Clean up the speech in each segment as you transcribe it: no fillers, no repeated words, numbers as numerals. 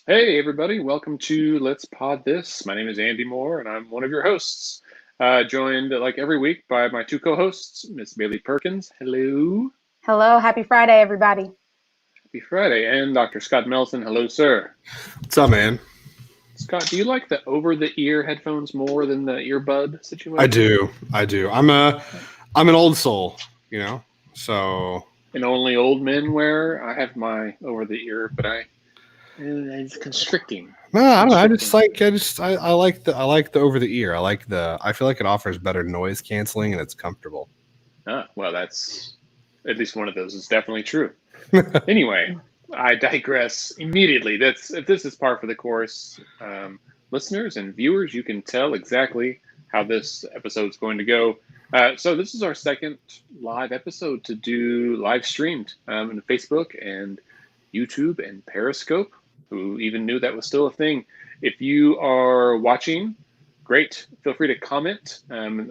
Hey everybody, welcome to Let's Pod This. My name is Andy Moore and I'm one of your hosts, joined like every week by my two co-hosts, Miss Bailey Perkins. Hello. Hello, happy Friday, everybody. Happy Friday. And Dr. Scott Melson. Hello, sir. What's up, man? Scott, do you like the over-the-ear headphones more than the earbud situation? I do. I'm an old soul, you know, so. And only old men wear. I have my over-the-ear, but it's constricting. No, I don't know. I like the over the ear. I feel like it offers better noise canceling and it's comfortable. Well, that's at least one of those is definitely true. Anyway, I digress immediately. If this is par for the course, listeners and viewers, you can tell exactly how this episode is going to go. So this is our second live episode to do live streamed on Facebook and YouTube and Periscope. Who even knew that was still a thing? If you are watching, great. Feel free to comment.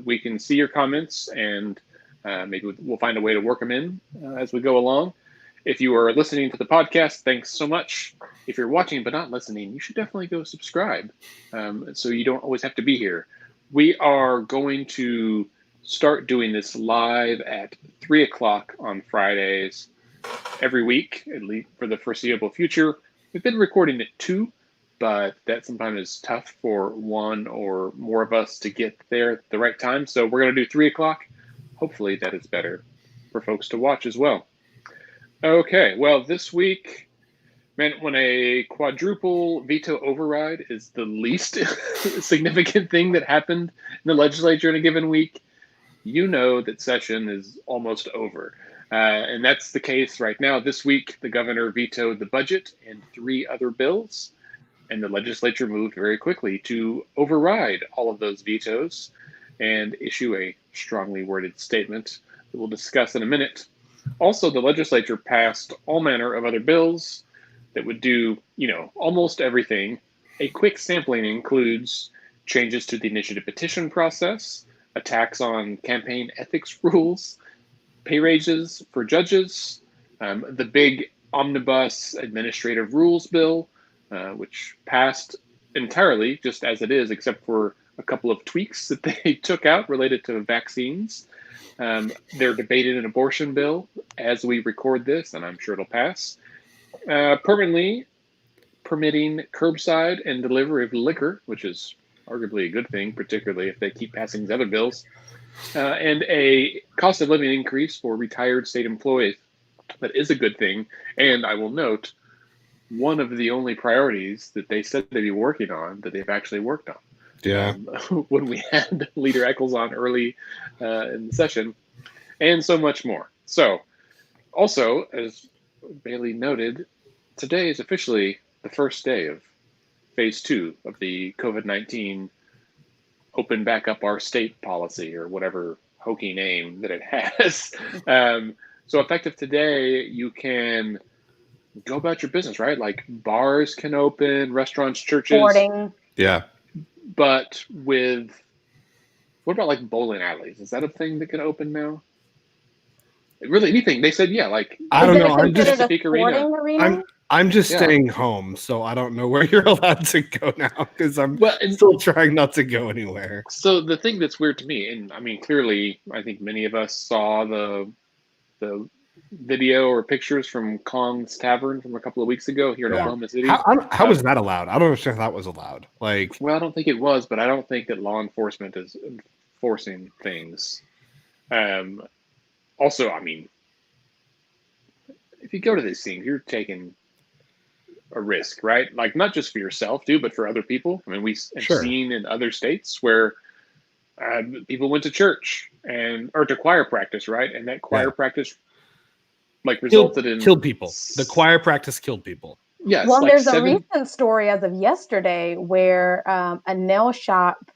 We can see your comments and maybe we'll find a way to work them in as we go along. If you are listening to the podcast, thanks so much. If you're watching but not listening, you should definitely go subscribe so you don't always have to be here. We are going to start doing this live at 3 o'clock on Fridays every week, at least for the foreseeable future. We've been recording at 2, but that sometimes is tough for one or more of us to get there at the right time. So we're going to do 3 o'clock. Hopefully that is better for folks to watch as well. Okay, well, this week, man, when a quadruple veto override is the least significant thing that happened in the legislature in a given week, you know that session is almost over. And that's the case right now. This week, the governor vetoed the budget and 3 other bills, and the legislature moved very quickly to override all of those vetoes and issue a strongly worded statement that we'll discuss in a minute. Also, the legislature passed all manner of other bills that would do, almost everything. A quick sampling includes changes to the initiative petition process, a tax on campaign ethics rules, pay raises for judges, the big Omnibus administrative rules bill, which passed entirely just as it is, except for a couple of tweaks that they took out related to vaccines. They're debating an abortion bill as we record this, and I'm sure it'll pass. Permanently permitting curbside and delivery of liquor, which is arguably a good thing, particularly if they keep passing these other bills. And a cost of living increase for retired state employees. That is a good thing. And I will note, one of the only priorities that they said they'd be working on that they've actually worked on. Yeah. When we had Leader Eccles on early in the session, and so much more. So, also, as Bailey noted, today is officially the first day of phase 2 of the COVID-19 open back up our state policy, or whatever hokey name that it has. So effective today, you can go about your business, right? Like bars can open, restaurants, churches. Boarding. Yeah. But what about like bowling alleys? Is that a thing that can open now? Really, anything. They said, yeah, like. I don't know. I'm just staying home, so I don't know where you're allowed to go now because I'm still trying not to go anywhere. So the thing that's weird to me, and I mean, clearly, I think many of us saw the video or pictures from Kong's Tavern from a couple of weeks ago here in Oklahoma City. How was that allowed? I don't understand how that was allowed. Well, I don't think it was, but I don't think that law enforcement is enforcing things. Also, I mean, if you go to these things, you're taking a risk, right? Like not just for yourself, too, but for other people. I mean, we have seen in other states where people went to church or to choir practice, right? And that choir practice like resulted in killed people. The choir practice killed people. Yes, Well, like there's a 7. recent story as of yesterday where a nail shop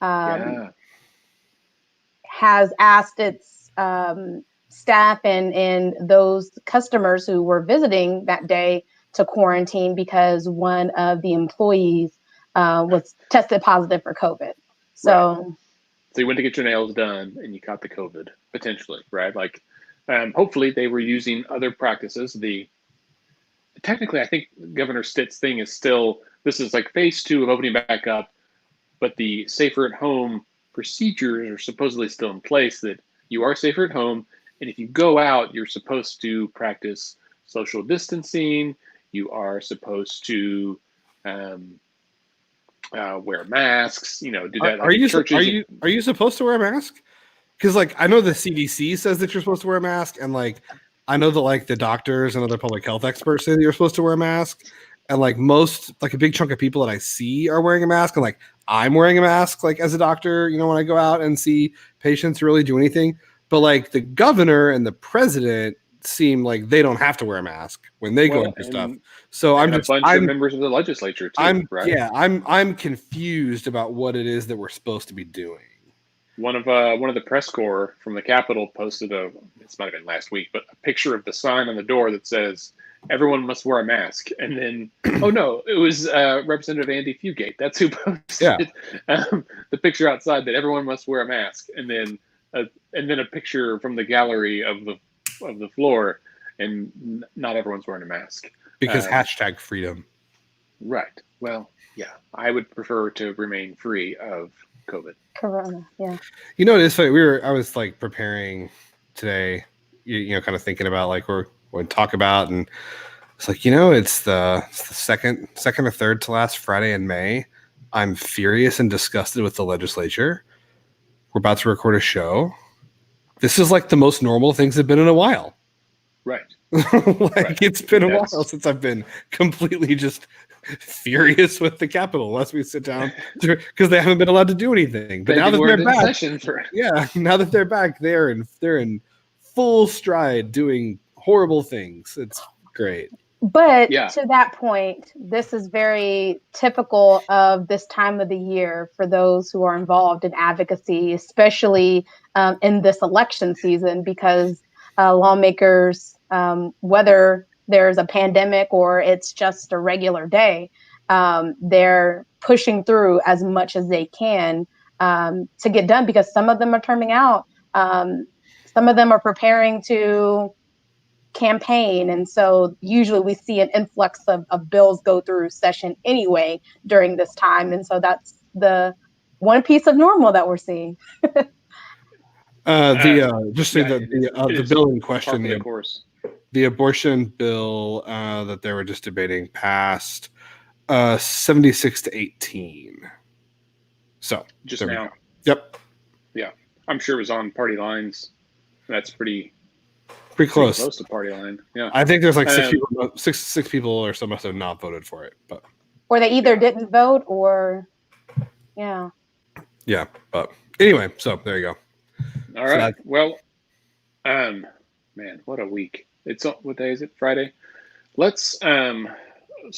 Yeah. has asked its staff and those customers who were visiting that day to quarantine because one of the employees was tested positive for COVID. So, Right. So you went to get your nails done and you caught the COVID potentially, right? Like, hopefully they were using other practices. Technically, I think Governor Stitt's thing is still, this is like phase 2 of opening back up, but the safer at home procedures are supposedly still in place, that you are safer at home. And if you go out, you're supposed to practice social distancing. You are supposed to wear masks, do that. Are Like in you churches. are you supposed to wear a mask? Because like I know the CDC says that you're supposed to wear a mask, and like I know that like the doctors and other public health experts say that you're supposed to wear a mask, and like most like a big chunk of people that I see are wearing a mask, and like I'm wearing a mask like as a doctor, when I go out and see patients really do anything. But like the governor and the president seem like they don't have to wear a mask when they go Well, into stuff. So and a bunch of members of the legislature too, right? I'm confused about what it is that we're supposed to be doing. One of the press corps from the Capitol posted this might have been last week, but a picture of the sign on the door that says everyone must wear a mask. And then, oh no, it was Representative Andy Fugate. That's who posted the picture outside that everyone must wear a mask. And then a picture from the gallery of the floor, and not everyone's wearing a mask. Because hashtag freedom. Right. Well, yeah, I would prefer to remain free of COVID. Corona, yeah. It's funny. I was like preparing today, kind of thinking about like we're going to talk about, and it's like it's the second or third to last Friday in May. I'm furious and disgusted with the legislature. We're about to record a show. This is like the most normal things have been in a while. Right. It's been a while since I've been completely just furious with the Capitol unless we sit down because they haven't been allowed to do anything. But now that they're back, now that they're back, they're in full stride doing horrible things. It's great. But to that point, this is very typical of this time of the year for those who are involved in advocacy, especially in this election season, because lawmakers, whether there's a pandemic or it's just a regular day, they're pushing through as much as they can to get done, because some of them are terming out. Some of them are preparing to campaign. And so usually we see an influx of bills go through session anyway during this time. And so that's the one piece of normal that we're seeing. The bill in question, the abortion bill that they were just debating passed 76-18. So just now. Yep. Yeah. I'm sure it was on party lines. That's pretty close to party line. Yeah. I think there's like six people or so must have not voted for it, but or they either didn't vote or but anyway, so there you go. All right. Well, man, what a week. What day is it? Friday. Let's so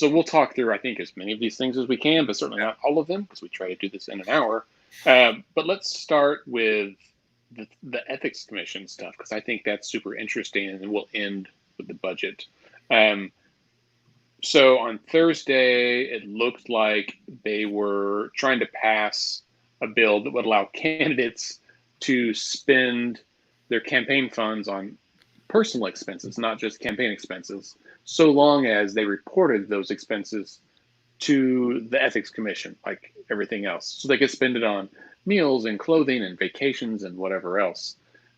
we'll talk through, I think, as many of these things as we can, but certainly not all of them, because we try to do this in an hour. But let's start with the ethics commission stuff, because I think that's super interesting, and then we'll end with the budget. So on Thursday, it looked like they were trying to pass a bill that would allow candidates to spend their campaign funds on personal expenses, not just campaign expenses, so long as they reported those expenses to the ethics commission, like everything else. So they could spend it on meals and clothing and vacations and whatever else.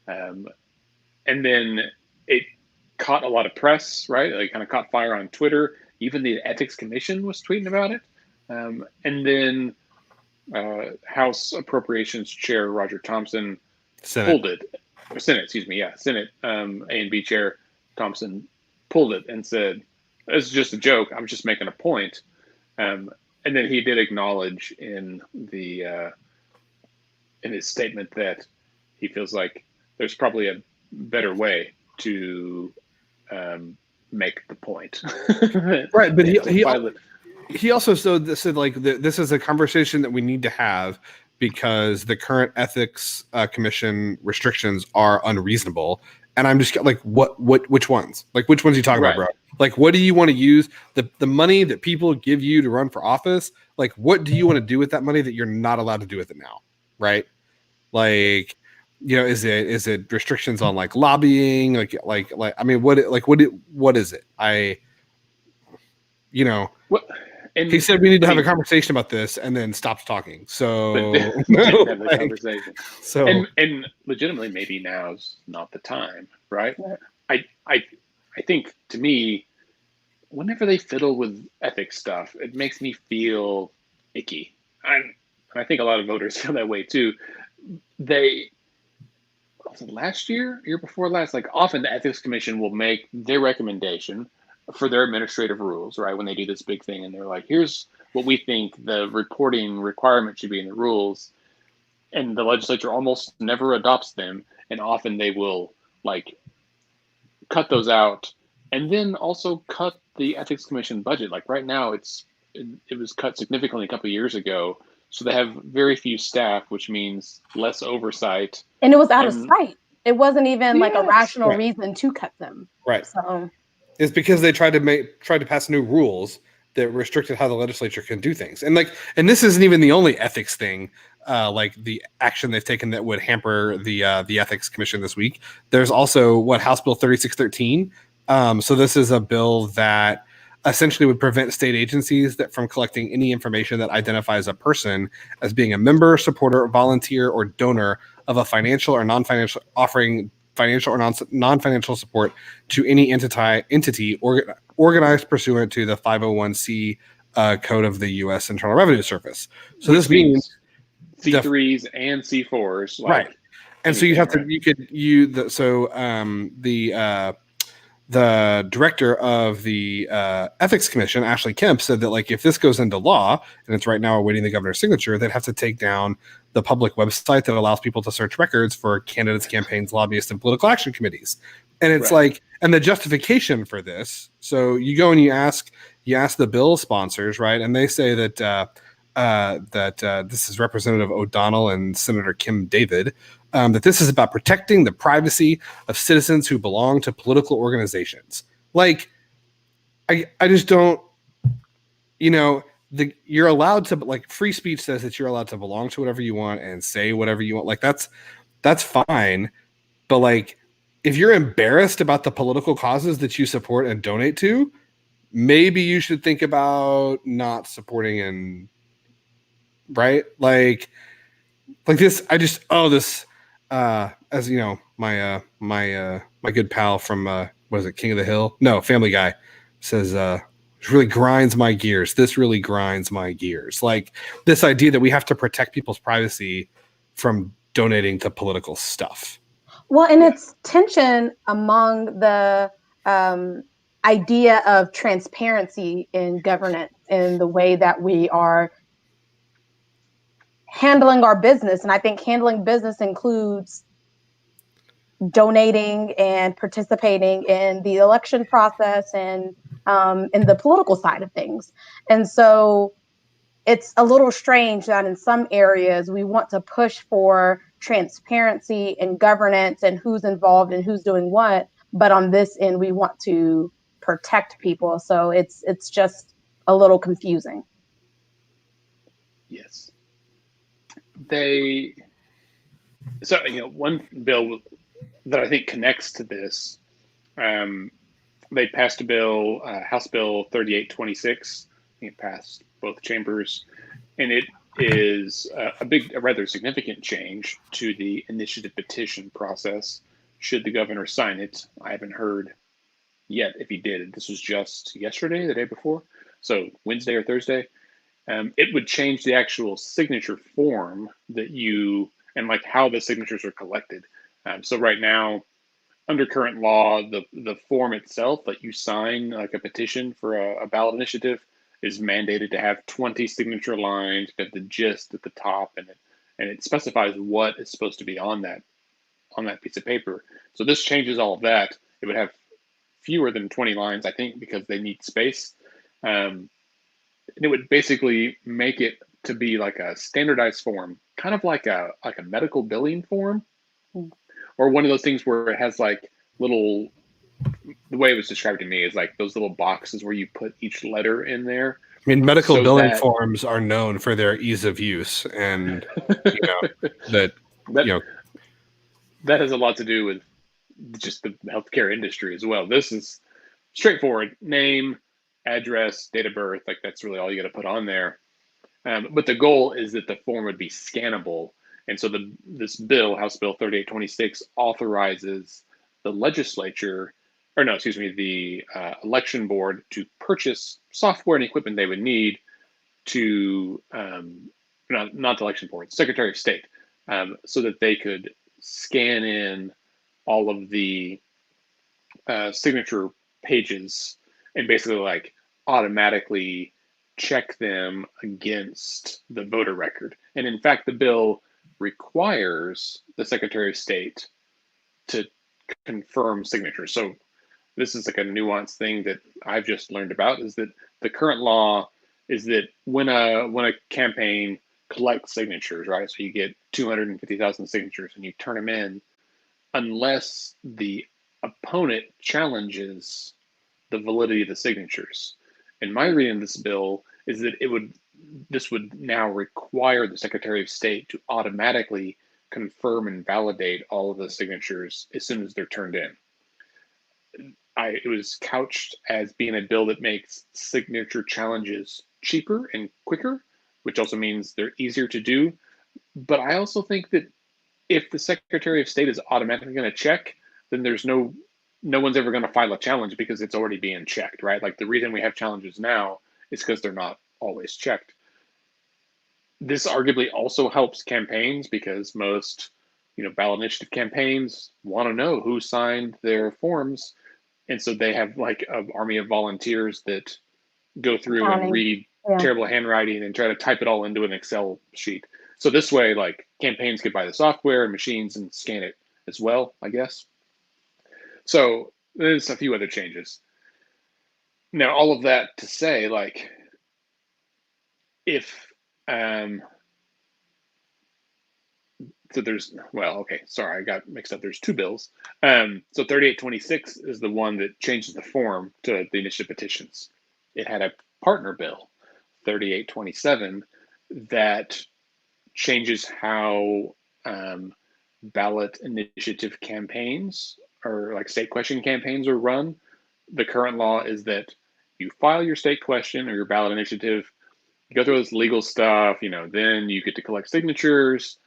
And then it caught a lot of press, right? It kind of caught fire on Twitter. Even the ethics commission was tweeting about it. And then House Appropriations Chair Roger Thompson pulled it. Senate, excuse me. Yeah, Senate A and B Chair Thompson pulled it and said, "It's just a joke. I'm just making a point." And then he did acknowledge in his statement that he feels like there's probably a better way to make the point. Right, but Yeah, he also said like this is a conversation that we need to have because the current ethics commission restrictions are unreasonable. And I'm just like, which ones? Like, which ones are you talking about, bro? Like, what do you want to use the money that people give you to run for office? Like, what do you want to do with that money that you're not allowed to do with it now? Right? Like, you know, is it restrictions on like lobbying? Like, I mean, what is it? You know, and he said we need to have a conversation about this, and then stopped talking. So didn't have the conversation. So and legitimately, maybe now's not the time, right? I think, to me, whenever they fiddle with ethics stuff, it makes me feel icky. I think a lot of voters feel that way too. Was it last year before last? Like, often the ethics commission will make their recommendation for their administrative rules, right? When they do this big thing, and they're like, here's what we think the reporting requirement should be in the rules. And the legislature almost never adopts them. And often they will like cut those out, and then also cut the ethics commission budget. Like right now, it was cut significantly a couple of years ago. So they have very few staff, which means less oversight. And it was out of sight. It wasn't even like a rational reason to cut them. Right. So it's because they tried to pass new rules that restricted how the legislature can do things. And this isn't even the only ethics thing, like the action they've taken that would hamper the ethics commission this week. There's also House Bill 3613. So this is a bill that essentially would prevent state agencies from collecting any information that identifies a person as being a member, supporter, volunteer, or donor of a financial or non-financial offering financial or non-financial support to any entity organized pursuant to the 501c code of the U.S. Internal Revenue Service. So this means C3s and C4s, right? And so you have to the director of the ethics commission, Ashley Kemp, said that like if this goes into law and it's right now awaiting the governor's signature, they'd have to take down the public website that allows people to search records for candidates, campaigns, lobbyists, and political action committees. And it's like, and the justification for this. So you go and you ask the bill sponsors, right? And they say that this is Representative O'Donnell and Senator Kim David, that this is about protecting the privacy of citizens who belong to political organizations. Like, I just don't, you're allowed to, like, free speech says that you're allowed to belong to whatever you want and say whatever you want. Like, that's fine. But like, if you're embarrassed about the political causes that you support and donate to, maybe you should think about not supporting and right. Like this, as you know, my good pal from what is it, King of the Hill? No, Family Guy says it really grinds my gears. This really grinds my gears. Like this idea that we have to protect people's privacy from donating to political stuff. Well, and it's tension among the idea of transparency in governance and the way that we are handling our business. And I think handling business includes donating and participating in the election process and in the political side of things. And so it's a little strange that in some areas we want to push for transparency and governance and who's involved and who's doing what, but on this end we want to protect people. So it's just a little confusing. Yes. One bill that I think connects to this, they passed a bill, House Bill 3826. I think it passed both chambers, and it is a rather significant change to the initiative petition process. Should the governor sign it? I haven't heard yet if he did. This was just yesterday, the day before, so Wednesday or Thursday. It would change the actual signature form and like how the signatures are collected. So right now, under current law, the form itself that you sign, like a petition for a ballot initiative, is mandated to have 20 signature lines, got the gist at the top, and it specifies what is supposed to be on that piece of paper. So this changes all of that. It would have fewer than 20 lines, I think, because they need space. And it would basically make it to be like a standardized form, kind of like a medical billing form, or one of those things where it has like little. The way it was described to me is like those little boxes where you put each letter in there. I mean, medical So billing that- forms are known for their ease of use, and that has a lot to do with just the healthcare industry as well. This is straightforward: name, address, date of birth. Like that's really all you got to put on there. But the goal is that the form would be scannable, and so this bill, House Bill 3826, authorizes the legislature, the election board to purchase software and equipment they would need to, not the election board, Secretary of State, so that they could scan in all of the signature pages and basically like automatically check them against the voter record. And in fact, the bill requires the Secretary of State to confirm signatures. So this is like a nuanced thing that I've just learned about, is that the current law is that when a campaign collects signatures, right? So you get 250,000 signatures and you turn them in, unless the opponent challenges the validity of the signatures. And my reading of this bill is that this would now require the Secretary of State to automatically confirm and validate all of the signatures as soon as they're turned in. It was couched as being a bill that makes signature challenges cheaper and quicker, which also means they're easier to do. But I also think that if the Secretary of State is automatically going to check, then there's no one's ever going to file a challenge because it's already being checked, right? Like the reason we have challenges now is because they're not always checked. This arguably also helps campaigns because most, ballot initiative campaigns want to know who signed their forms. And so they have like an army of volunteers that go through and read terrible handwriting and try to type it all into an Excel sheet. So this way, like campaigns could buy the software and machines and scan it as well, I guess. So there's a few other changes. Now, all of that to say, like, if so there's, I got mixed up. There's two bills. So 3826 is the one that changes the form to the initiative petitions. It had a partner bill, 3827, that changes how ballot initiative campaigns or like state question campaigns are run. The current law is that you file your state question or your ballot initiative, you go through this legal stuff, then you get to collect signatures,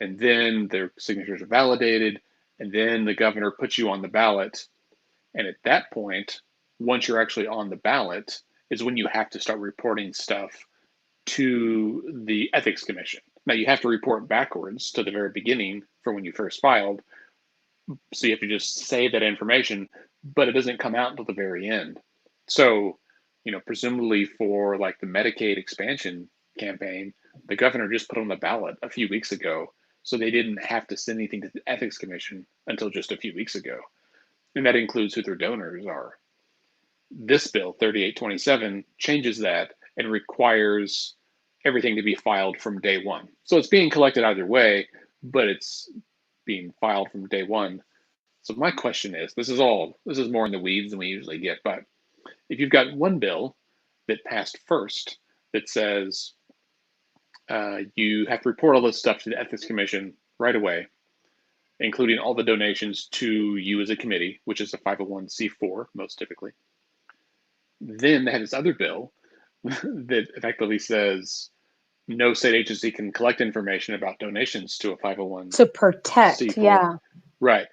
and then their signatures are validated, and then the governor puts you on the ballot. And at that point, once you're actually on the ballot, is when you have to start reporting stuff to the Ethics Commission. Now, you have to report backwards to the very beginning for when you first filed. So you have to just save that information, but it doesn't come out until the very end. So, presumably for like the Medicaid expansion campaign, the governor just put on the ballot a few weeks ago. So they didn't have to send anything to the Ethics Commission until just a few weeks ago. And that includes who their donors are. This bill, 3827, changes that and requires everything to be filed from day one. So it's being collected either way, but it's being filed from day one. So my question is, this is more in the weeds than we usually get, but if you've got one bill that passed first that says you have to report all this stuff to the Ethics Commission right away, including all the donations to you as a committee, which is a 501c4 most typically. Then they have this other bill that effectively says no state agency can collect information about donations to a 501c4. To protect, yeah. Right.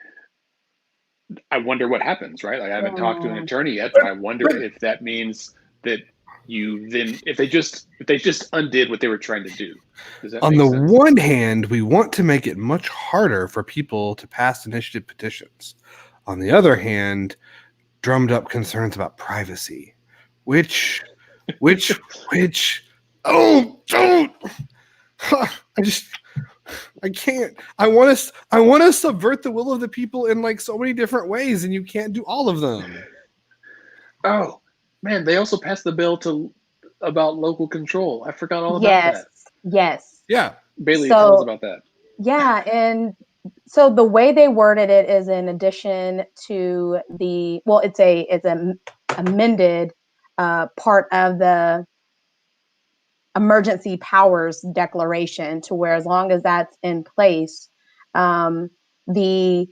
I wonder what happens, right? Like I haven't talked to an attorney yet, but I wonder if that means that if they just undid what they were trying to do. Does that On make the sense? one hand, we want to make it much harder for people to pass initiative petitions. On the other hand, drummed up concerns about privacy, which don't. I can't. I want to subvert the will of the people in like so many different ways, and you can't do all of them. Oh man, they also passed the bill about local control. I forgot all about Yes, that. yes. Yeah. Bailey, tell us So about that. yeah, and so the way they worded it is in addition to it's a amended part of the emergency powers declaration to where as long as that's in place, the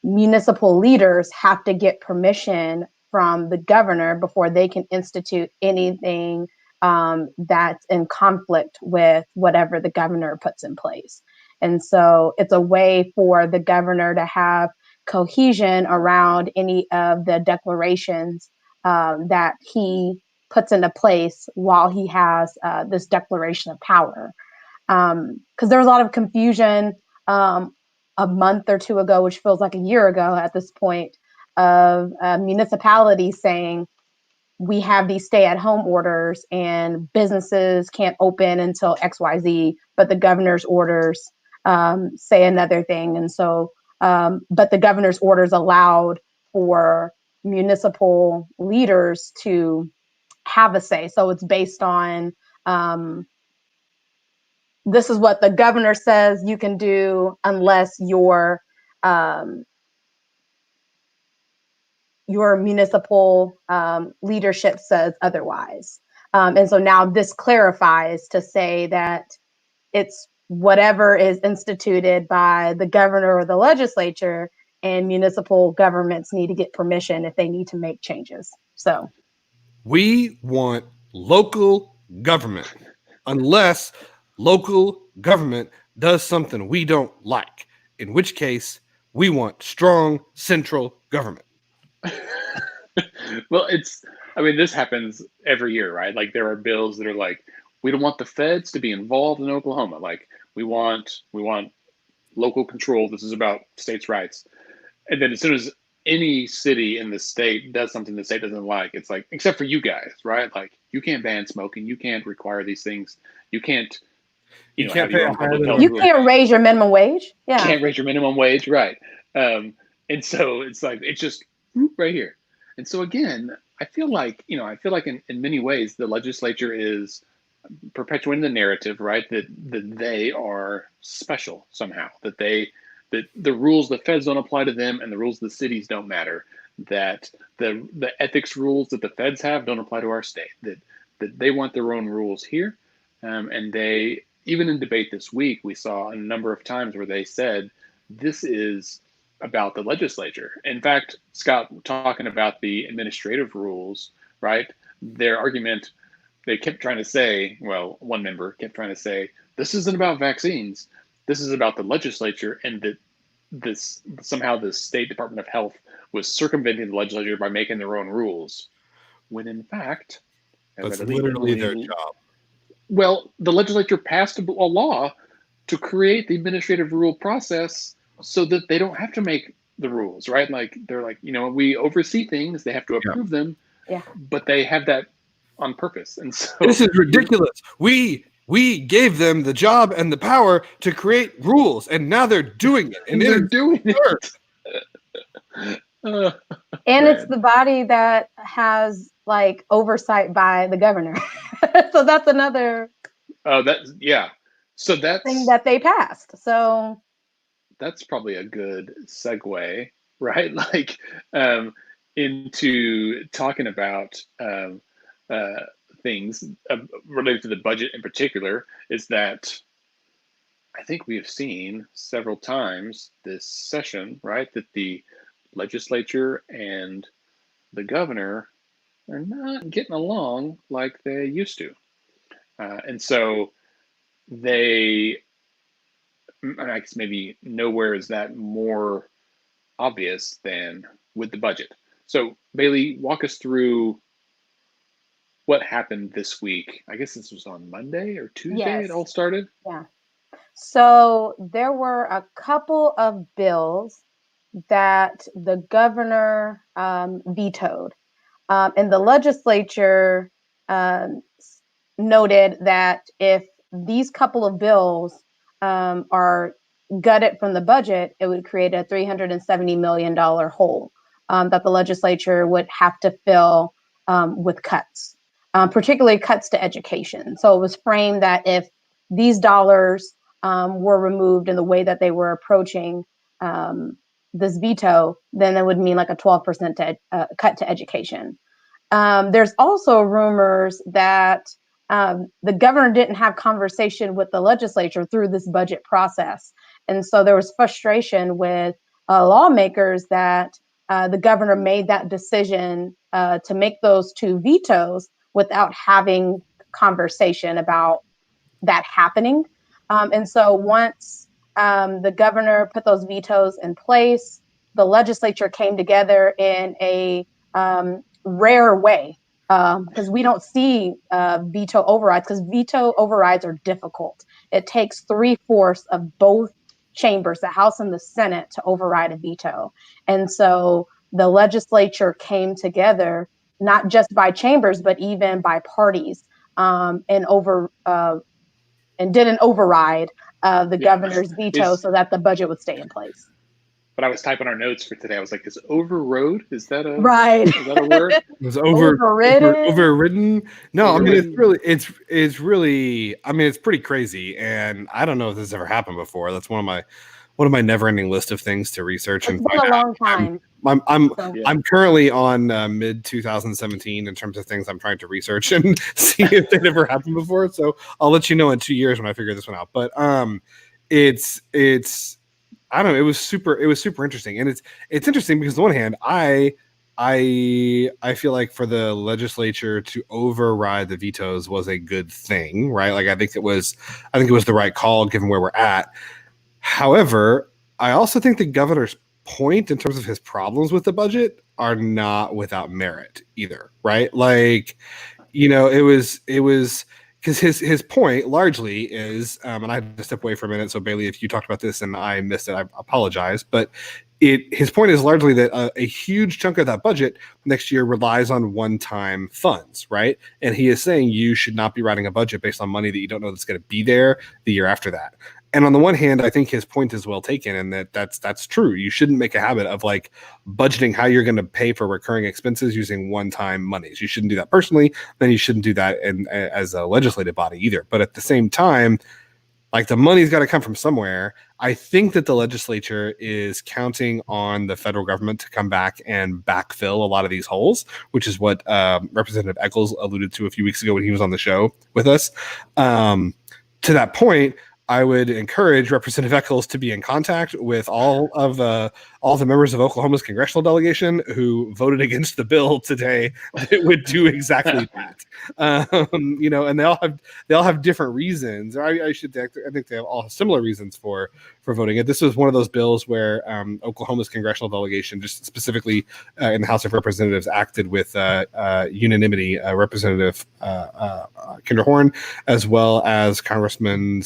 municipal leaders have to get permission from the governor before they can institute anything that's in conflict with whatever the governor puts in place. And so it's a way for the governor to have cohesion around any of the declarations that he puts into place while he has this declaration of power. Because there was a lot of confusion a month or two ago, which feels like a year ago at this point, of municipalities saying we have these stay-at-home orders and businesses can't open until XYZ, but the governor's orders say another thing. And so, but the governor's orders allowed for municipal leaders to have a say. So it's based on this is what the governor says you can do unless your municipal leadership says otherwise. And so now this clarifies to say that it's whatever is instituted by the governor or the legislature, and municipal governments need to get permission if they need to make changes. So We want local government unless local government does something we don't like, in which case we want strong central government. Well, this happens every year, right? Like there are bills that are like, we don't want the feds to be involved in Oklahoma. Like we want local control. This is about states' rights. And then as soon as any city in the state does something the state doesn't like, it's like, except for you guys, right? Like you can't ban smoking. You can't require these things. You can't, You can't have pay your a own higher public than health you rule. can't raise your minimum wage. Yeah. Can't raise your minimum wage, right? And so it's like it's just right here. And so again, I feel like in many ways the legislature is perpetuating the narrative, right? That they are special somehow. That the rules the feds don't apply to them and the rules of the cities don't matter. That the ethics rules that the feds have don't apply to our state. That they want their own rules here, and they even in debate this week we saw a number of times where they said this is about the legislature. In fact, Scott, talking about the administrative rules, right? Their argument, they kept trying to say, well, one member kept trying to say, this isn't about vaccines. This is about the legislature, and that this somehow the State Department of Health was circumventing the legislature by making their own rules. When in fact, that's literally their job. Well, the legislature passed a law to create the administrative rule process so that they don't have to make the rules, right? Like they're like, we oversee things, they have to approve them, but they have that on purpose. And so this is ridiculous. We gave them the job and the power to create rules, and now they're doing it. And they're doing it. And it's the body that has like oversight by the governor. So that's another so that's thing that they passed. So that's probably a good segue, right? Like into talking about things related to the budget in particular, is that I think we have seen several times this session, right, that the legislature and the governor are not getting along like they used to. And so I guess maybe nowhere is that more obvious than with the budget. So Bailey, walk us through what happened this week. I guess this was on Monday or Tuesday. It all started. Yeah. So there were a couple of bills that the governor vetoed. And the legislature noted that if these couple of bills are gutted from the budget, it would create a $370 million hole. that the legislature would have to fill with cuts, particularly cuts to education. So it was framed that if these dollars were removed in the way that they were approaching this veto, then it would mean like a 12% cut to education. There's also rumors that the governor didn't have conversation with the legislature through this budget process. And so there was frustration with lawmakers that the governor made that decision to make those two vetoes without having conversation about that happening. And so once the governor put those vetoes in place, the legislature came together in a rare way, because we don't see veto overrides, because veto overrides are difficult. It takes 3/4 of both chambers, the House and the Senate, to override a veto. And so the legislature came together, not just by chambers, but even by parties, and did an override of the governor's veto so that the budget would stay in place. But I was typing our notes for today. I was like, "Is overrode? Is that a right? Is that a word? It was overridden. No, I mean it's really. I mean, it's pretty crazy, and I don't know if this has ever happened before. That's one of my never-ending list of things to research and find out. It's been a long time. I'm currently on mid 2017 in terms of things I'm trying to research and see if they'd ever happened before. So I'll let you know in 2 years when I figure this one out. But it's I don't know. It was super interesting, and it's interesting because on the one hand, I feel like for the legislature to override the vetoes was a good thing, right? Like I think it was the right call given where we're at. However, I also think the governor's point in terms of his problems with the budget are not without merit either, right? Like, you know, it was because his point largely is, and I had to step away for a minute. So Bailey, if you talked about this and I missed it, I apologize. But his point is largely that a huge chunk of that budget next year relies on one-time funds, right? And he is saying you should not be writing a budget based on money that you don't know that's going to be there the year after that. And on the one hand, I think his point is well taken, and that's true. You shouldn't make a habit of like budgeting how you're going to pay for recurring expenses using one-time monies. You shouldn't do that personally. Then you shouldn't do that as a legislative body either. But at the same time, like the money's got to come from somewhere. I think that the legislature is counting on the federal government to come back and backfill a lot of these holes, which is what Representative Eccles alluded to a few weeks ago when he was on the show with us. To that point, I would encourage Representative Eccles to be in contact with all the members of Oklahoma's congressional delegation who voted against the bill today that would do exactly that. You know, and they all have different reasons. Or I think they all have similar reasons for voting it. This was one of those bills where Oklahoma's congressional delegation, just specifically in the House of Representatives, acted with unanimity. Representative Kinder Horn, as well as Congressmen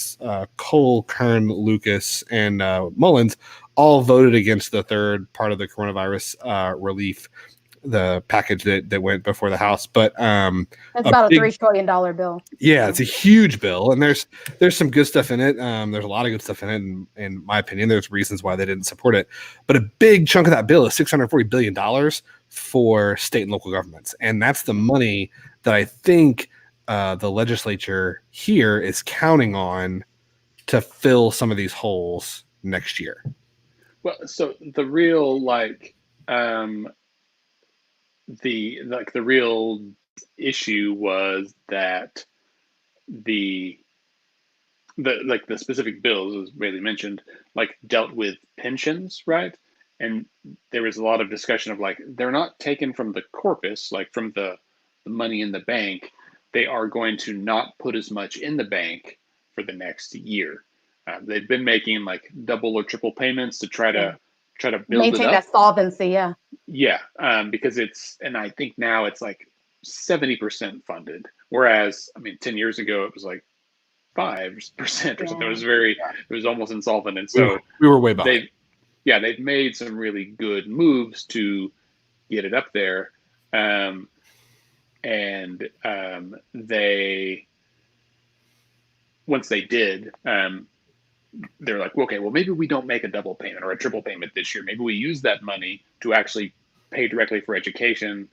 Cole, Kern, Lucas, and Mullins, all voted against the third part of the coronavirus relief, the package that went before the House. But that's about a $3 trillion bill. Yeah, it's a huge bill, and there's some good stuff in it. There's a lot of good stuff in it, and in my opinion, there's reasons why they didn't support it. But a big chunk of that bill is $640 billion for state and local governments, and that's the money that I think the legislature here is counting on to fill some of these holes next year. Well, so the real the real issue was that the specific bills, as Bailey mentioned, like dealt with pensions, right? And there was a lot of discussion of like they're not taken from the corpus, like from the money in the bank. They are going to not put as much in the bank for the next year. They've been making like double or triple payments to try to build maintain it up. That solvency. Yeah, because and I think now it's like 70% funded, whereas I mean 10 years ago it was like 5% or something. It was almost insolvent, and so we were way behind. They've made some really good moves to get it up there, and they once they did. They're like, okay, well, maybe we don't make a double payment or a triple payment this year. Maybe we use that money to actually pay directly for education,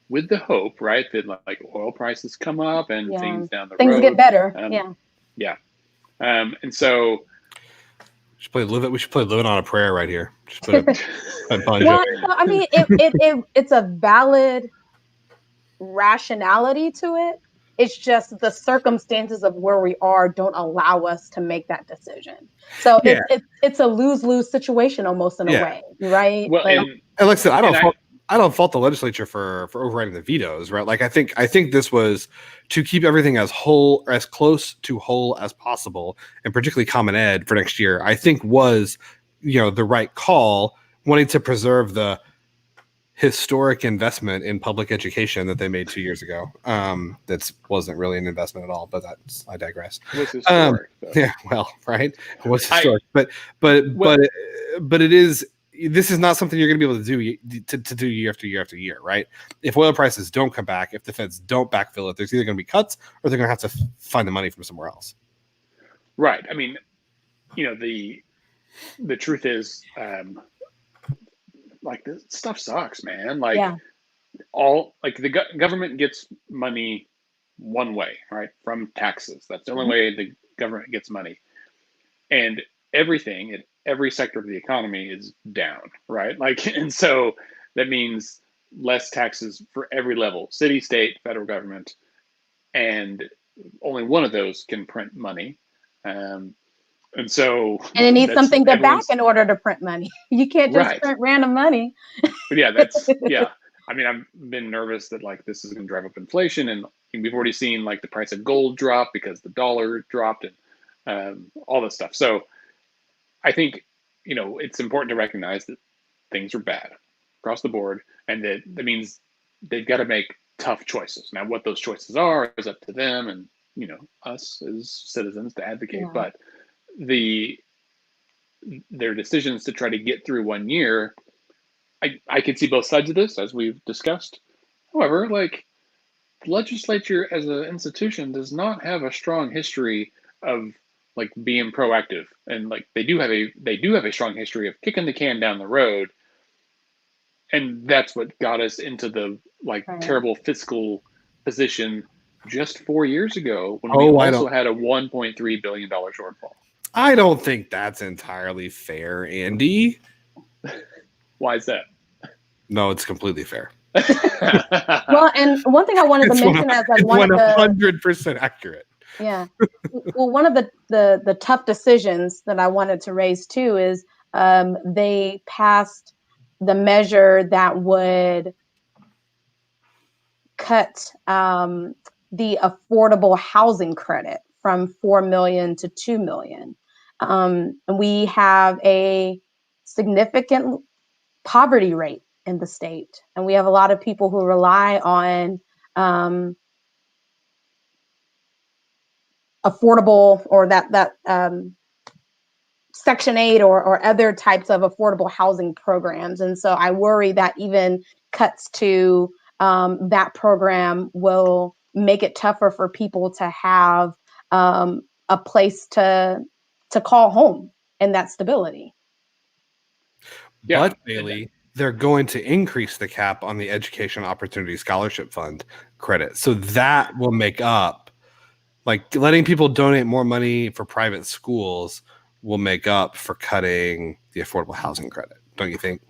with the hope, right, that like oil prices come up and things down the road. Things get better. Yeah. And so we should play Living on a Prayer right here. Just put a bunch well, I mean, it's a valid rationality to it. It's just the circumstances of where we are don't allow us to make that decision. So it's a lose-lose situation almost in a way, right? Well, like, and like I said, I don't fault the legislature for overriding the vetoes, right? Like I think this was to keep everything as close to whole as possible, and particularly Common Ed for next year, I think was, the right call, wanting to preserve the historic investment in public education that they made 2 years ago. That wasn't really an investment at all, but I digress. It was historic. Yeah, well, right. It was historic, but it is. This is not something you're going to be able to do year after year after year, right? If oil prices don't come back, if the feds don't backfill it, there's either going to be cuts or they're going to have to find the money from somewhere else. Right. I mean, the truth is, like, this stuff sucks, man. Like, the government gets money one way, right? From taxes. That's the only way the government gets money. And everything in every sector of the economy is down, right? Like, and so that means less taxes for every level, city, state, federal government, and only one of those can print money. And it needs something to back in order to print money. You can't just print random money. But yeah. I mean, I've been nervous that like this is going to drive up inflation, and we've already seen like the price of gold drop because the dollar dropped, and all this stuff. So I think, it's important to recognize that things are bad across the board, and that means they've got to make tough choices. Now, what those choices are is up to them and, us as citizens to advocate. But their decisions to try to get through 1 year, I could see both sides of this, as we've discussed. However, like, the legislature as an institution does not have a strong history of like being proactive, and like they do have a strong history of kicking the can down the road, and that's what got us into the terrible fiscal position just 4 years ago when we also had a $1.3 billion shortfall. I don't think that's entirely fair, Andy. Why is that? No, it's completely fair. Well, and one thing I wanted to mention as like 100% accurate. Yeah. Well, one of the tough decisions that I wanted to raise too is they passed the measure that would cut the affordable housing credit from 4 million to 2 million. We have a significant poverty rate in the state, and we have a lot of people who rely on affordable or that Section 8 or other types of affordable housing programs. And so I worry that even cuts to that program will make it tougher for people to have a place to call home and that stability. But Bailey, they're going to increase the cap on the Education Opportunity Scholarship Fund credit. So that will make up, like, letting people donate more money for private schools will make up for cutting the affordable housing credit. Don't you think?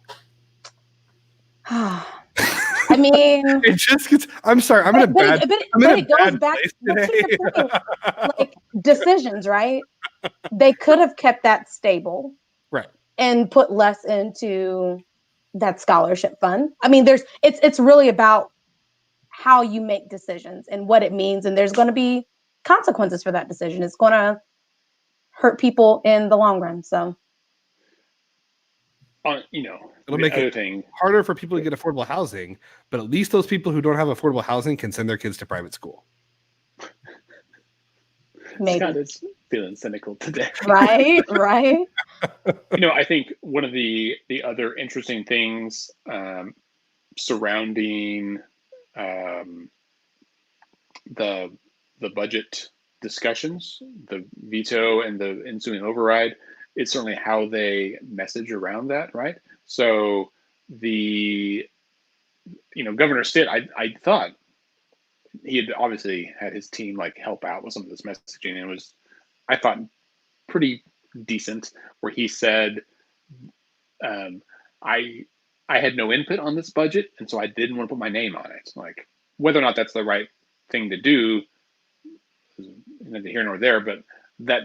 I mean, it just gets, I'm sorry. I'm in a bad place today. Like, decisions, right? They could have kept that stable. Right. And put less into that scholarship fund. I mean, it's really about how you make decisions and what it means. And there's going to be consequences for that decision. It's going to hurt people in the long run. So, it'll make it harder for people to get affordable housing, but at least those people who don't have affordable housing can send their kids to private school. Maybe. Scott is feeling cynical today. Right. I think one of the other interesting things surrounding the budget discussions, the veto and the ensuing override, is certainly how they message around that, right? So the Governor Stitt, I thought he had obviously had his team like help out with some of this messaging, and it was, I thought, pretty decent, where he said, I had no input on this budget, and so I didn't want to put my name on it. Like, whether or not that's the right thing to do, neither here nor there, but that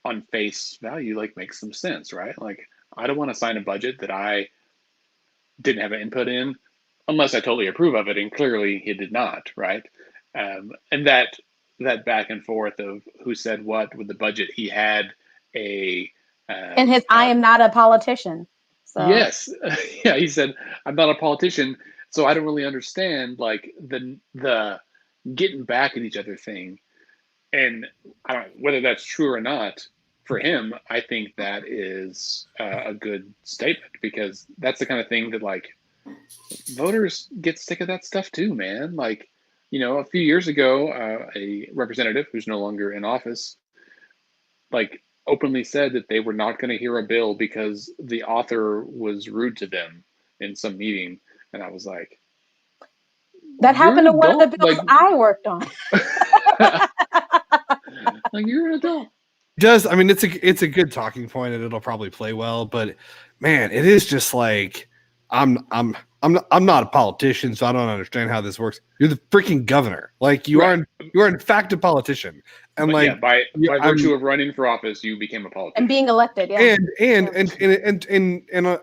on face value like makes some sense, right? Like, I don't want to sign a budget that I didn't have an input in unless I totally approve of it, and clearly he did not, right? And that back and forth of who said what with the budget, he had a And his I am not a politician. So. Yes. Yeah, he said, I'm not a politician, so I don't really understand like the getting back at each other thing. And I don't know whether that's true or not. For him, I think that is a good statement, because that's the kind of thing that like voters get sick of that stuff too, man. Like, a few years ago, a representative who's no longer in office, like, openly said that they were not going to hear a bill because the author was rude to them in some meeting. And I was like, that happened to one of the bills I worked on. Like, you're an adult. I mean, it's a good talking point, and it'll probably play well, but man, it is just like, I'm not a politician, so I don't understand how this works. You're the freaking governor. Like, you are in fact a politician. And but like, yeah, by virtue of running for office, you became a politician and being elected. Yeah. And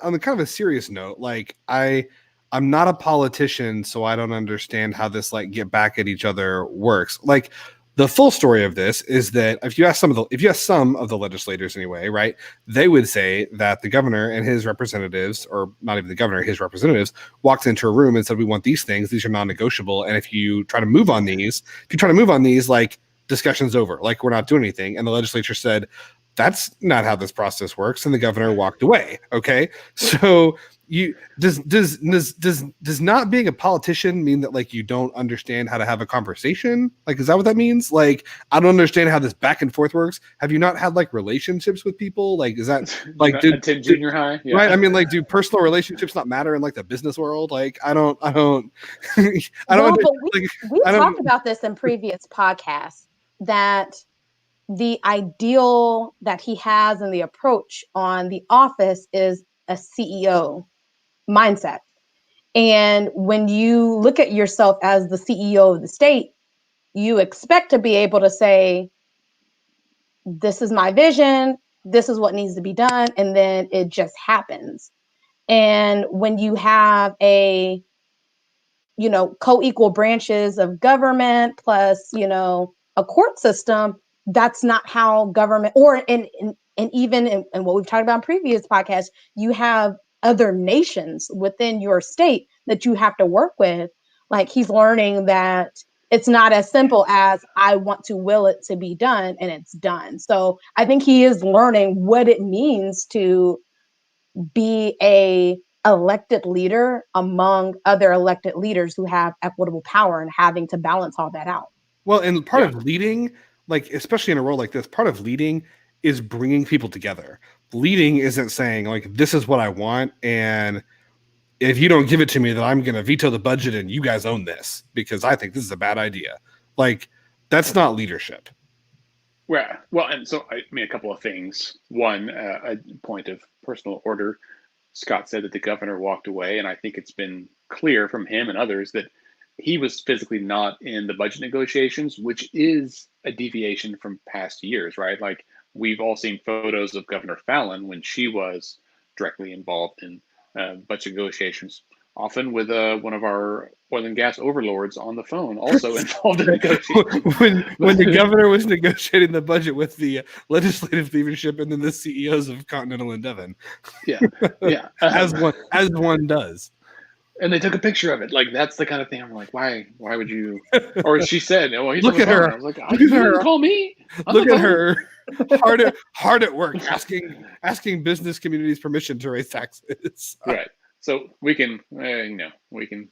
on the kind of a serious note, like, I'm not a politician, so I don't understand how this like get back at each other works. Like, the full story of this is that if you ask some of the legislators anyway, right, they would say that the governor and his representatives, or not even the governor, his representatives, walked into a room and said, we want these things, these are non-negotiable, and if you try to move on these, like, discussion's over, like, we're not doing anything. And the legislature said, that's not how this process works, and the governor walked away. Okay, so does not being a politician mean that like you don't understand how to have a conversation? Like, is that what that means? Like, I don't understand how this back and forth works. Have you not had like relationships with people? Like, is that like attend junior high? Yeah. Right? I mean, like, do personal relationships not matter in like the business world? Like, I don't. Well, but we talked about this in previous podcasts, that the ideal that he has and the approach on the office is a CEO mindset. And when you look at yourself as the CEO of the state, you expect to be able to say, this is my vision, this is what needs to be done, and then it just happens. And when you have a co-equal branches of government plus a court system, that's not how government, or and even in what we've talked about in previous podcasts, you have other nations within your state that you have to work with. Like, he's learning that it's not as simple as I want to will it to be done and it's done. So I think he is learning what it means to be a elected leader among other elected leaders who have equitable power, and having to balance all that out. Well, and part of leading, like, especially in a role like this, part of leading is bringing people together. Leading isn't saying like, this is what I want, and if you don't give it to me, then I'm going to veto the budget and you guys own this because I think this is a bad idea. Like, that's not leadership. Well, and so I mean, a couple of things. One, a point of personal order. Scott said that the governor walked away, and I think it's been clear from him and others that he was physically not in the budget negotiations, which is a deviation from past years, right? Like, we've all seen photos of Governor Fallon when she was directly involved in budget negotiations, often with one of our oil and gas overlords on the phone, also involved in negotiations. when the governor was negotiating the budget with the legislative leadership and then the CEOs of Continental and Devon. Yeah. as one does. And they took a picture of it. Like, that's the kind of thing I'm like, why would you? Or she said, "Oh, he's look at her." I was like, "You didn't call me." Look at her, hard at work, asking business communities permission to raise taxes. Right. So we can, we can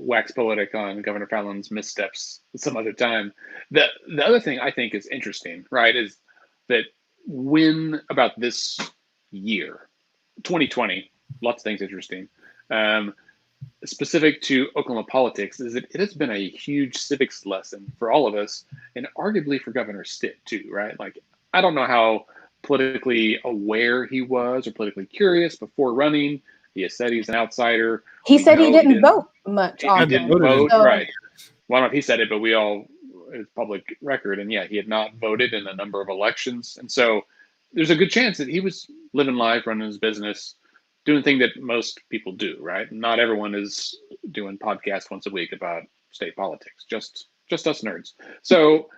wax poetic on Governor Fallon's missteps some other time. The other thing I think is interesting, right, is that when about this year, 2020, lots of things interesting. Specific to Oklahoma politics is that it has been a huge civics lesson for all of us, and arguably for Governor Stitt too, right? Like, I don't know how politically aware he was or politically curious before running. He has said he's an outsider. He We said he know didn't vote much He often. didn't vote, So- right? Well, I don't know if he said it, but we all, it's public record, and yeah, he had not voted in a number of elections, and so there's a good chance that he was living life, running his business, doing the thing that most people do, right? Not everyone is doing podcasts once a week about state politics, just us nerds. So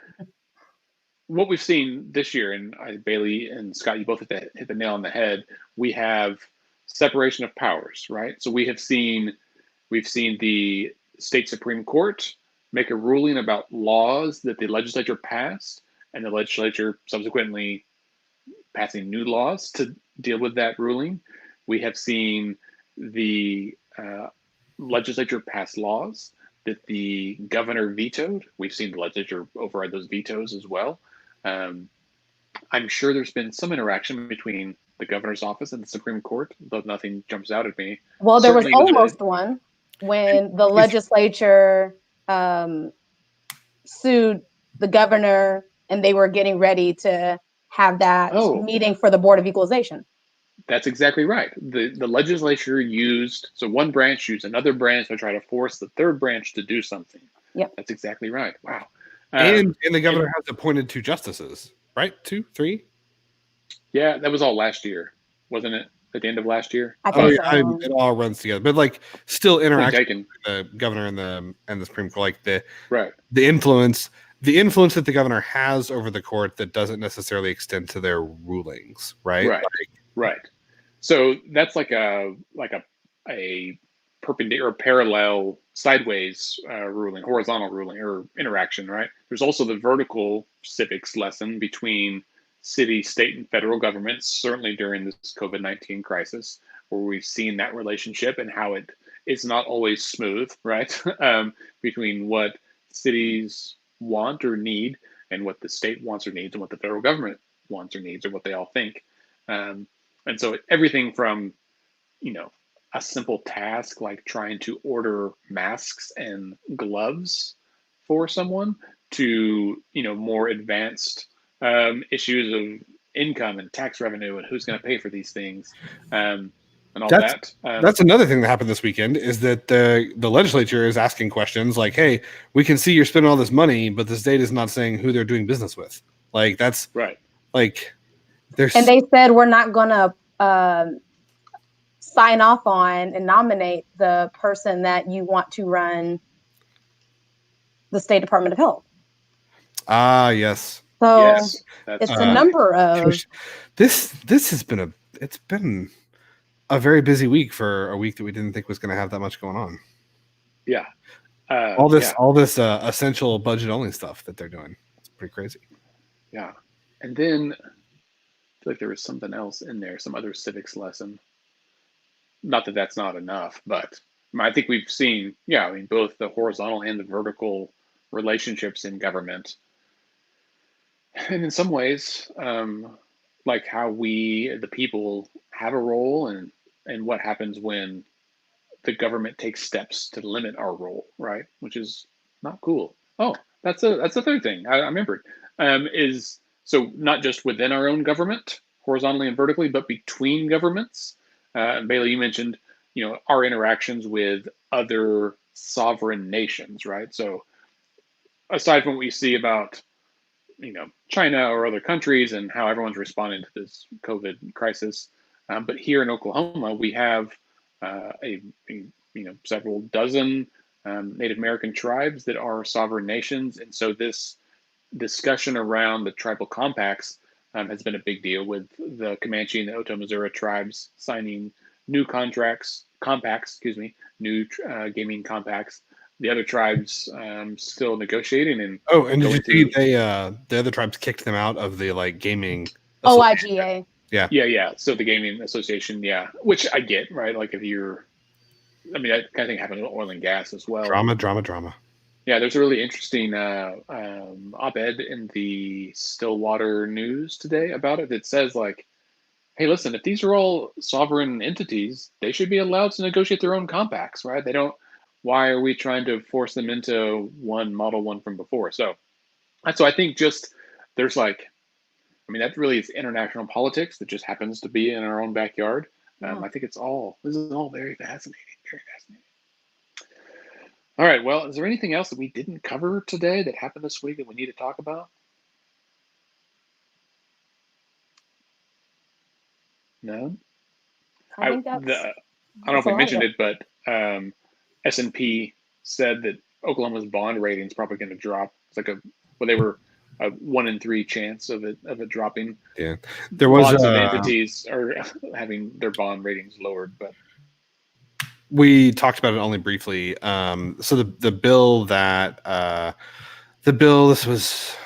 what we've seen this year, and Bailey and Scott, you both hit the nail on the head. We have separation of powers, right? So we've seen the state Supreme Court make a ruling about laws that the legislature passed, and the legislature subsequently passing new laws to deal with that ruling. We have seen the legislature pass laws that the governor vetoed. We've seen the legislature override those vetoes as well. I'm sure there's been some interaction between the governor's office and the Supreme Court, though nothing jumps out at me. Well, there was Certainly almost one when the legislature sued the governor, and they were getting ready to have that meeting for the Board of Equalization. That's exactly right. The legislature used, so one branch used another branch to try to force the third branch to do something. Yep. That's exactly right. Wow. And the governor has appointed 2 justices, right? 2, 3? Yeah, that was all last year, wasn't it? At the end of last year. I think so. It all runs together, but like still interacting Taken. with the governor and the Supreme Court, like the influence that the governor has over the court that doesn't necessarily extend to their rulings, right? Right. Right. So that's like a perpendicular, parallel, sideways ruling, horizontal ruling or interaction, right? There's also the vertical civics lesson between city, state, and federal governments, certainly during this COVID-19 crisis, where we've seen that relationship and how it's not always smooth, right? Between what cities want or need and what the state wants or needs and what the federal government wants or needs or what they all think. And so everything from, a simple task like trying to order masks and gloves for someone to, more advanced issues of income and tax revenue and who's going to pay for these things and all that. That's another thing that happened this weekend is that the legislature is asking questions like, hey, we can see you're spending all this money, but the state is not saying who they're doing business with. Like, that's right. Like, and they said we're not going to sign off on and nominate the person that you want to run the State Department of Health. Yes. So yes, it's a number of this has been it's been a very busy week for a week that we didn't think was going to have that much going on. Yeah. All this essential budget only stuff that they're doing. It's pretty crazy. Yeah. And then I feel like there was something else in there, some other civics lesson. Not that that's not enough, but I think we've seen, both the horizontal and the vertical relationships in government. And in some ways, like how we, the people, have a role and what happens when the government takes steps to limit our role, right? Which is not cool. Oh, that's a third thing I remembered. Is so not just within our own government, horizontally and vertically, but between governments. Bailey, you mentioned, our interactions with other sovereign nations, right? So aside from what we see about, China or other countries and how everyone's responding to this COVID crisis, but here in Oklahoma, we have several dozen Native American tribes that are sovereign nations, and so this discussion around the tribal compacts has been a big deal, with the Comanche and the Oto-Missouri tribes signing new new gaming compacts. The other tribes still negotiating and did you see the other tribes kicked them out of the gaming OIGA? Yeah. So the gaming association, which I get, right? Like if that kind of thing happened with oil and gas as well. Drama. Yeah, there's a really interesting op-ed in the Stillwater News today about it that says hey, listen, if these are all sovereign entities, they should be allowed to negotiate their own compacts, right? They don't. Why are we trying to force them into one model one from before? So I think just there's like, I mean, that really is international politics that just happens to be in our own backyard. Yeah. I think this is all very fascinating, very fascinating. All right, well, is there anything else that we didn't cover today that happened this week that we need to talk about? No? I think I don't know if we mentioned it, but S&P said that Oklahoma's bond rating is probably going to drop. It's like they were a 1 in 3 chance of it dropping. Yeah, there was lots of entities are having their bond ratings lowered, but we talked about it only briefly. So the bill this was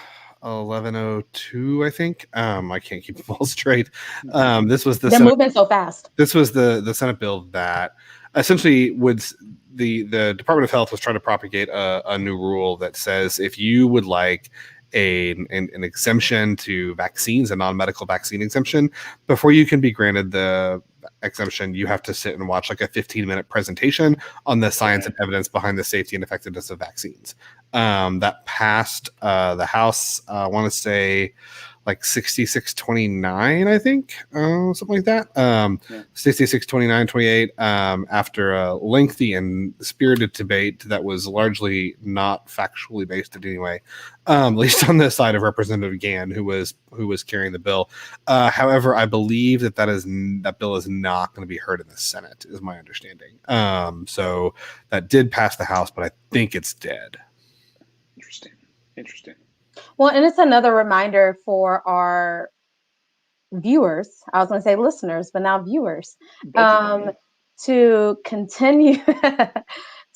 1102, I think. I can't keep them all straight. This was they're moving so fast. This was the Senate bill that essentially would the Department of Health was trying to propagate a new rule that says if you would like an exemption to vaccines, a non-medical vaccine exemption, before you can be granted the exemption, you have to sit and watch like a 15-minute presentation on the science and evidence behind the safety and effectiveness of vaccines. That passed the House, I want to say like 6629, I think, something like that. 6629-28, after a lengthy and spirited debate that was largely not factually based in any way, at least on the side of Representative Gann, who was carrying the bill. However, I believe that bill is not going to be heard in the Senate, is my understanding. So that did pass the House, but I think it's dead. Interesting. Well, and it's another reminder for our viewers. I was going to say listeners, but now viewers, to continue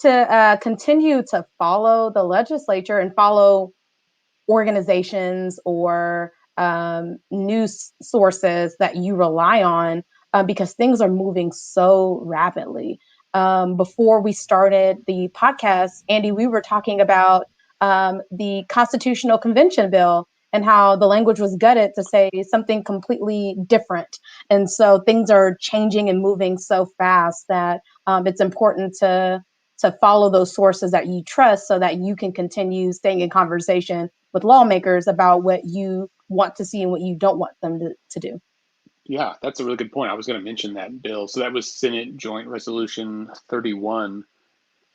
to follow the legislature and follow organizations or news sources that you rely on, because things are moving so rapidly. Before we started the podcast, Andy, we were talking about the Constitutional Convention bill and how the language was gutted to say something completely different. And so things are changing and moving so fast that it's important to follow those sources that you trust so that you can continue staying in conversation with lawmakers about what you want to see and what you don't want them to do. Yeah, that's a really good point. I was going to mention that bill. So that was Senate Joint Resolution 31.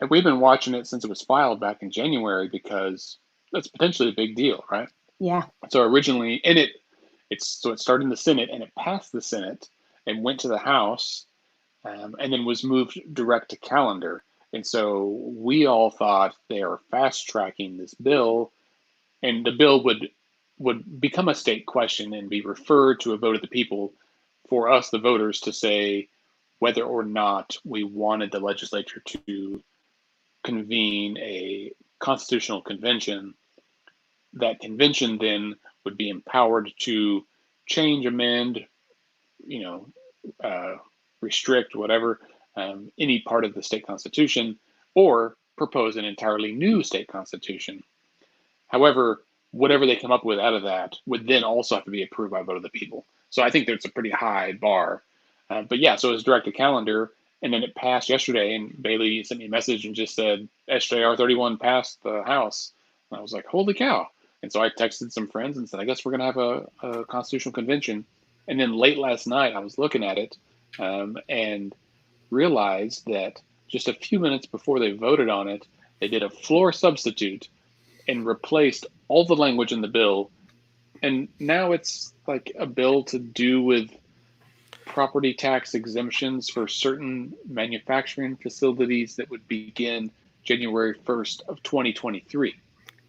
And we've been watching it since it was filed back in January because that's potentially a big deal, right? Yeah. So originally, and it started in the Senate and it passed the Senate and went to the House, and then was moved direct to calendar. And so we all thought they are fast tracking this bill, and the bill would become a state question and be referred to a vote of the people for us, the voters, to say whether or not we wanted the legislature to convene a constitutional convention. That convention then would be empowered to change, amend, restrict, whatever, any part of the state constitution, or propose an entirely new state constitution. However, whatever they come up with out of that would then also have to be approved by a vote of the people. So I think there's a pretty high bar. But yeah, so it was direct to calendar. And then it passed yesterday, and Bailey sent me a message and just said, SJR 31 passed the House. And I was like, holy cow. And so I texted some friends and said, I guess we're going to have a constitutional convention. And then late last night, I was looking at it and realized that just a few minutes before they voted on it, they did a floor substitute and replaced all the language in the bill. And now it's like a bill to do with property tax exemptions for certain manufacturing facilities that would begin January 1st of 2023.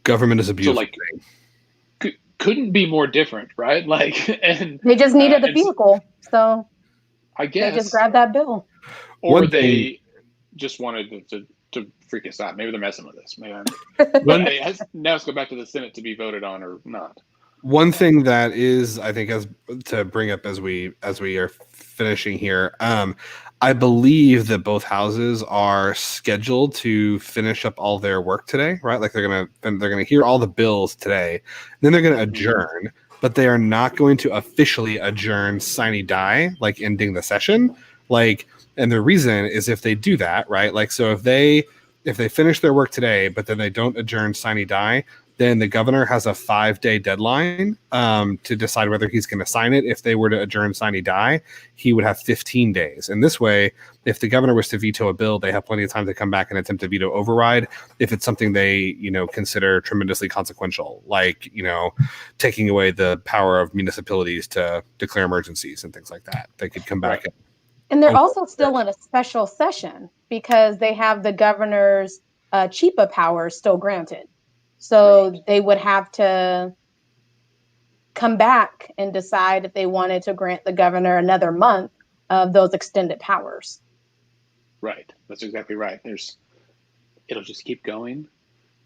Government is a beautiful thing. Couldn't be more different, right? And they just needed the vehicle, so I guess they just grabbed that bill. Or they just wanted to freak us out. Maybe they're messing with us. Maybe now let's go back to the Senate to be voted on or not. One thing that is, I think, as to bring up as we are finishing here, I believe that both houses are scheduled to finish up all their work today, right? Like they're gonna hear all the bills today, then they're gonna adjourn, but they are not going to officially adjourn sine die, like ending the session. Like, and the reason is if they do that, right? Like, so if they finish their work today, but then they don't adjourn sine die, then the governor has a 5-day deadline to decide whether he's going to sign it. If they were to adjourn sine die, he would have 15 days. And this way, if the governor was to veto a bill, they have plenty of time to come back and attempt to veto override if it's something they, consider tremendously consequential, like, taking away the power of municipalities to declare emergencies and things like that. They could come back. And they're also still in a special session because they have the governor's CHIPA powers still granted. So they would have to come back and decide if they wanted to grant the governor another month of those extended powers. Right. That's exactly right. It'll just keep going.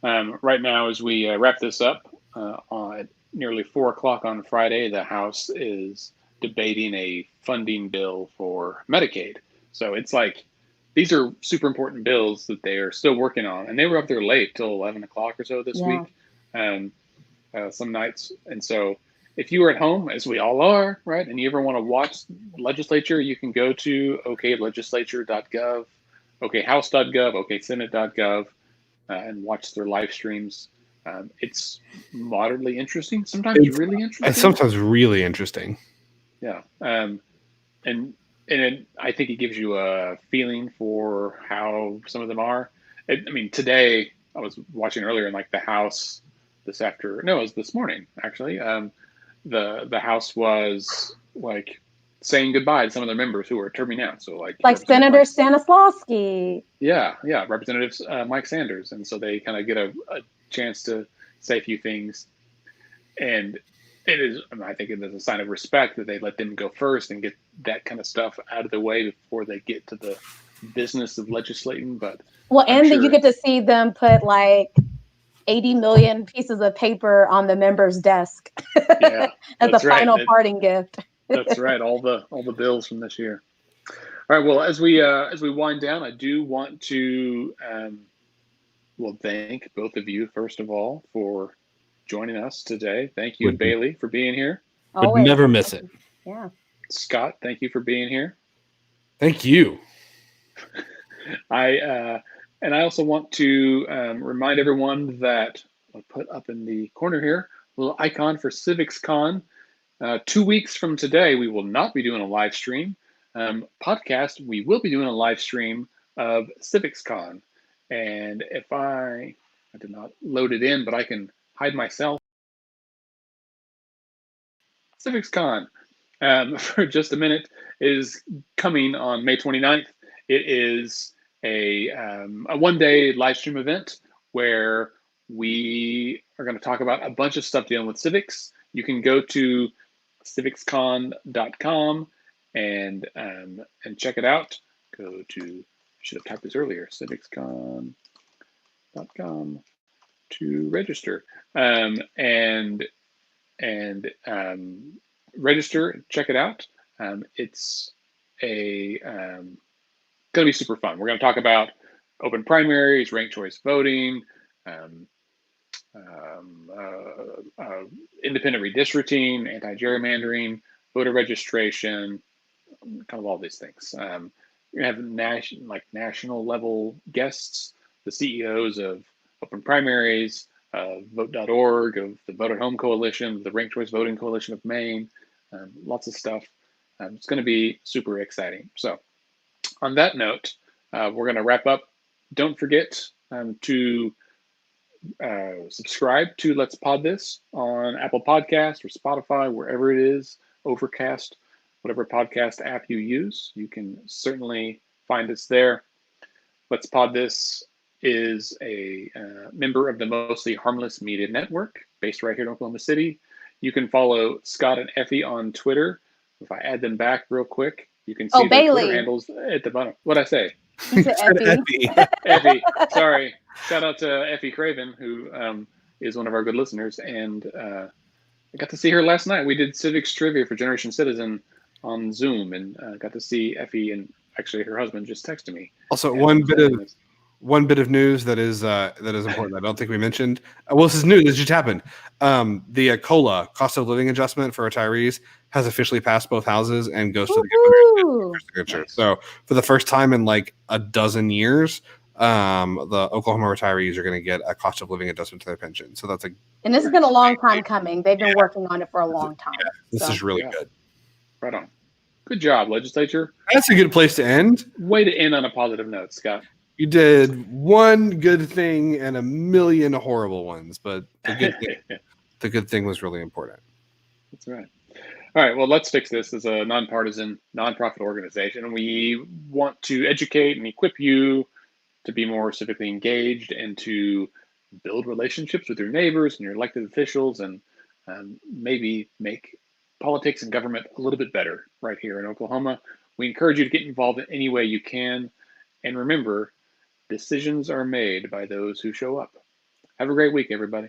Right now, as we wrap this up, at nearly 4 o'clock on Friday, the House is debating a funding bill for Medicaid. So it's like, these are super important bills that they are still working on. And they were up there late till 11 o'clock or so this week, some nights. And so if you are at home, as we all are, right, and you ever want to watch legislature, you can go to oklegislature.gov, okhouse.gov, oksenate.gov, and watch their live streams. It's moderately interesting, sometimes really interesting. Sometimes really interesting. Yeah. And I think it gives you a feeling for how some of them are. Today I was watching earlier in like the House it was this morning actually. The House was like saying goodbye to some of their members who are terming out. So like Senator Stanislawski. Yeah, Representative Mike Sanders, and so they kind of get a chance to say a few things, and it is. I think it is a sign of respect that they let them go first and get that kind of stuff out of the way before they get to the business of legislating. But you get to see them put like 80 million pieces of paper on the member's desk as a final parting gift. That's right. All the bills from this year. All right. Well, as we wind down, I do want to thank both of you first of all for joining us today. Thank you, Bailey, for being here. Would never miss it. Yeah. Scott, thank you for being here. Thank you. I also want to remind everyone that I'll put up in the corner here a little icon for CivicsCon. 2 weeks from today, we will not be doing a live stream podcast. We will be doing a live stream of CivicsCon. And if I did not load it in, but I can hide myself. CivicsCon for just a minute is coming on May 29th. It is a one-day live stream event where we are going to talk about a bunch of stuff dealing with civics. You can go to civicscon.com and check it out. I should have typed this earlier, civicscon.com to register. And register, check it out. It's going to be super fun. We're going to talk about open primaries, ranked choice voting, independent redistricting, anti-gerrymandering, voter registration, kind of all these things. You're going to have national level guests, the CEOs of open primaries, vote.org, of the Vote at Home Coalition, the Ranked Choice Voting Coalition of Maine, lots of stuff. It's going to be super exciting. So on that note, we're going to wrap up. Don't forget to subscribe to Let's Pod This on Apple Podcasts or Spotify, wherever it is, Overcast, whatever podcast app you use. You can certainly find us there. Let's Pod This is a member of the Mostly Harmless Media Network, based right here in Oklahoma City. You can follow Scott and Effie on Twitter. If I add them back real quick, you can see their Twitter handles at the bottom. What'd I say? Effie. Effie. Sorry. Shout out to Effie Craven, who is one of our good listeners. And I got to see her last night. We did civics trivia for Generation Citizen on Zoom, and got to see Effie, and actually her husband just texted me. Also, one bit of news that is important. I don't think we mentioned. Well, this is new. This just happened. The COLA, cost of living adjustment for retirees, has officially passed both houses and goes to the governor's signature. Nice. So for the first time in like a dozen years, the Oklahoma retirees are going to get a cost of living adjustment to their pension. So that's And this has been a long time coming. They've been working on it for a long time. this is really good. Right on. Good job, legislature. That's a good place to end. Way to end on a positive note, Scott. You did one good thing and a million horrible ones, but the good thing was really important. That's right. All right, well, Let's Fix This is a nonpartisan, nonprofit organization. We want to educate and equip you to be more civically engaged and to build relationships with your neighbors and your elected officials, and maybe make politics and government a little bit better right here in Oklahoma. We encourage you to get involved in any way you can. And remember, decisions are made by those who show up. Have a great week, everybody.